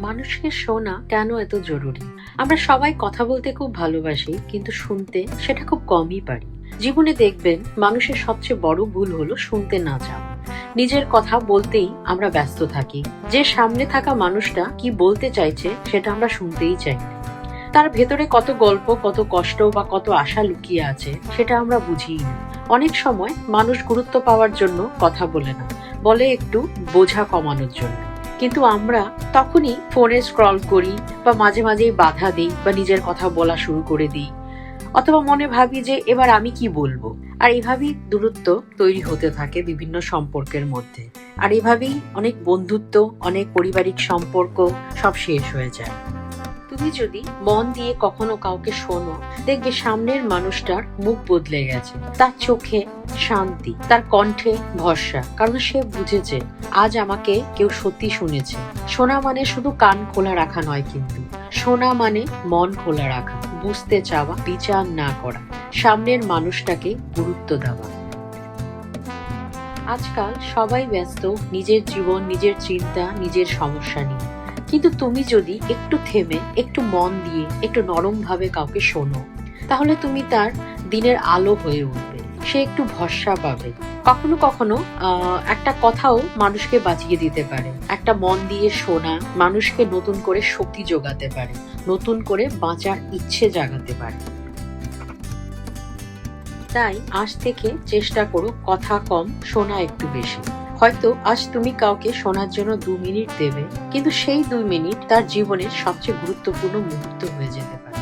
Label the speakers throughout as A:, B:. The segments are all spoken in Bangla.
A: মানুষকে শোনা কেন এত জরুরি? আমরা সবাই কথা বলতে খুব ভালোবাসি, কিন্তু শুনতে সেটা খুব কমই পারি। জীবনে দেখবেন মানুষের সবচেয়ে বড় ভুল হলো শুনতে না চাওয়া। নিজের কথা বলতেই আমরা ব্যস্ত থাকি, যে সামনে থাকা মানুষটা কি বলতে চাইছে সেটা আমরা শুনতেই চাই না। তার ভেতরে কত গল্প, কত কষ্ট বা কত আশা লুকিয়ে আছে সেটা আমরা বুঝিই না। অনেক সময় মানুষ গুরুত্ব পাওয়ার জন্য কথা বলে না, বলে একটু বোঝা কমানোর জন্য। কিন্তু আমরা তখনই ফোনে স্ক্রল করি বা মাঝে মাঝেই বাধা দিই বা নিজের কথা বলা শুরু করে দিই, অথবা মনে ভাবি যে এবার আমি কি বলবো। আর এভাবেই দূরত্ব তৈরি হতে থাকে বিভিন্ন সম্পর্কের মধ্যে। আর এভাবেই অনেক বন্ধুত্ব, অনেক পারিবারিক সম্পর্ক সব শেষ হয়ে যায়। তুমি যদি মন দিয়ে কখনো কাউকে শোনো, দেখবে সামনের মানুষটার মুখ বদলে গেছে, তার চোখে শান্তি, তার কণ্ঠে ভরসা, কারণ সে বুঝেছে আজ আমাকে কেউ সত্যি শুনেছে। শোনা মানে শুধু কান খোলা রাখা নয়, কিন্তু শোনা মানে মন খোলা রাখা, বুঝতে চাওয়া, বিচার না করা, সামনের মানুষটাকে গুরুত্ব দেওয়া। আজকাল সবাই ব্যস্ত নিজের জীবন, নিজের চিন্তা, নিজের সমস্যা নিয়ে। কিন্তু তুমি যদি একটু থেমে, একটু মন দিয়ে, একটু নরম ভাবে কাউকে শোনো, তাহলে তুমি তার দিনের আলো হয়ে উঠবে। সে একটু ভরসা পাবে। কখনো কখনো একটা কথাও মানুষকে বাঁচিয়ে দিতে পারে। একটা মন দিয়ে শোনা মানুষকে নতুন করে শক্তি যোগাতে পারে, নতুন করে বাঁচার ইচ্ছে জাগাতে পারে। তাই আজ থেকে চেষ্টা করো কথা কম, শোনা একটু বেশি। হয়তো আজ তুমি কাউকে শোনার জন্য 2 মিনিট দেবে, কিন্তু সেই 2 মিনিট তার জীবনের সবচেয়ে গুরুত্বপূর্ণ মুহূর্ত হয়ে যেতে পারে।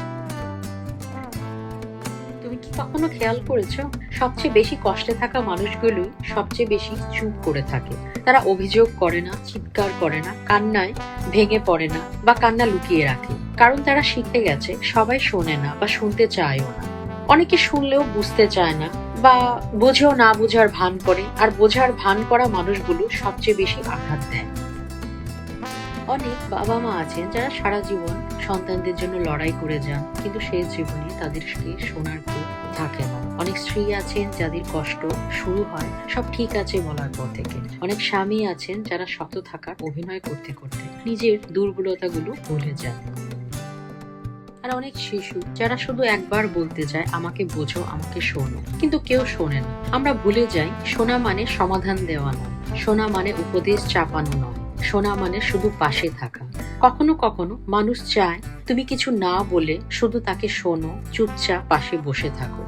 A: তুমি কি কখনো খেয়াল করেছো, সবচেয়ে বেশি কষ্টে থাকা মানুষগুলো সবচেয়ে বেশি চুপ করে থাকে। তারা অভিযোগ করে না, চিৎকার করে না, কান্নায় ভেঙে পড়ে না বা কান্না লুকিয়ে রাখে, কারণ তারা শিখে গেছে সবাই শোনে না বা শুনতে চায়ও না। অনেকে শুনলেও বুঝতে চায় না বা বোঝেও না বোঝার ভান করে, আর বোঝার ভান করা মানুষগুলো সবচেয়ে বেশি আঘাত দেয়। অনেক বাবা মা আছেন যারা সারা জীবন সন্তানদের জন্য লড়াই করে যান, কিন্তু সেই জীবনে তাদেরকে শোনার কেউ থাকে না। অনেক স্ত্রী আছেন যাদের কষ্ট শুরু হয় সব ঠিক আছে বলার পর থেকে। অনেক স্বামী আছেন যারা শক্ত থাকার অভিনয় করতে করতে নিজের দুর্বলতাগুলো ভুলে যান। আর অনেক শিশু যারা শুধু একবার বলতে চায় আমাকে বোঝো, আমাকে শোনো, কিন্তু কেউ শোনে না। আমরা ভুলে যাই শোনা মানে সমাধান দেওয়া নয়, শোনা মানে উপদেশ চাপানো নয়, শোনা মানে শুধু পাশে থাকা। কখনো কখনো মানুষ চায় তুমি কিছু না বলে শুধু তাকে শোনো, চুপচাপ পাশে বসে থাকো।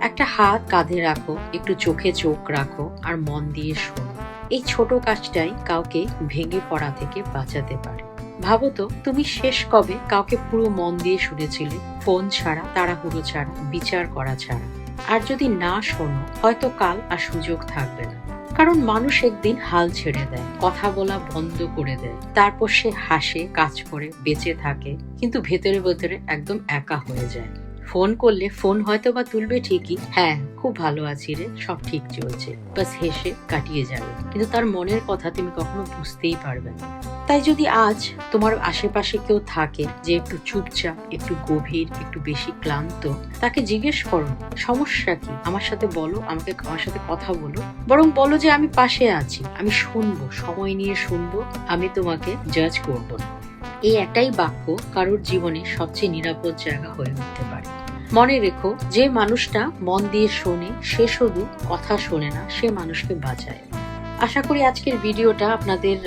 A: একটা হাত কাঁধে রাখো, একটু চোখে চোখ রাখো, আর মন দিয়ে শোনো। এই ছোট কাজটাই কাউকে ভেঙে পড়া থেকে বাঁচাতে পারে। ভাবো তো, তুমি শেষ কবে কাউকে পুরো মন দিয়ে শুনেছিলে, ফোন ছাড়া, তাড়াহুড়ো ছাড়া, বিচার করা ছাড়া? আর যদি না শোনো, হয়তো কাল আর সুযোগ থাকবে না। কারণ মানুষ একদিন হাল ছেড়ে দেয়, কথা বলা বন্ধ করে দেয়, তারপর সে হাসে, কাজ করে, বেঁচে থাকে, কিন্তু ভেতরে ভেতরে একদম একা হয়ে যায়। ফোন করলে ফোন হয়তো বা তুলবে ঠিকই, হ্যাঁ খুব ভালো আছি রে, সব ঠিক চলছে, বাস হেসে কাটিয়ে যাবে, কিন্তু তার মনের কথা তুমি কখনো বুঝতেই পারবে না। তাই যদি আজ তোমার আশেপাশে কেউ থাকে যে একটু চুপচাপ, একটু গভীর, একটু বেশি ক্লান্ত, তাকে জিজ্ঞেস করো সমস্যা কি, আমার সাথে বলো, আমার সাথে কথা বলো, বরং বলো যে আমি পাশে আছি, আমি শুনবো, সময় নিয়ে শুনবো, আমি তোমাকে জাজ করবো না। এই একটাই বাক্য কারোর জীবনে সবচেয়ে নিরাপদ জায়গা হয়ে উঠতে পারে। মনে রেখো, যে মানুষটা মন দিয়ে শোনে সে শুধু কথা শোনে না, সে মানুষকে বাঁচায়। আশা করি আজকের ভিডিওটা আপনাদের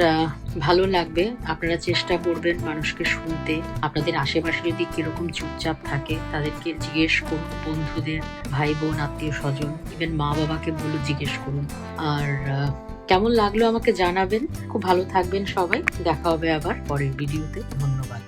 A: ভালো লাগবে। আপনারা চেষ্টা করবেন মানুষকে শুনতে। আপনাদের আশেপাশে যদি কিরকম চুপচাপ থাকে তাদেরকে জিজ্ঞেস করুন, বন্ধুদের, ভাই বোন, আত্মীয় স্বজন, ইভেন মা বাবাকে বলে জিজ্ঞেস করুন। আর কেমন লাগলো আমাকে জানাবেন। খুব ভালো থাকবেন সবাই। দেখা হবে আবার পরের ভিডিওতে। ধন্যবাদ।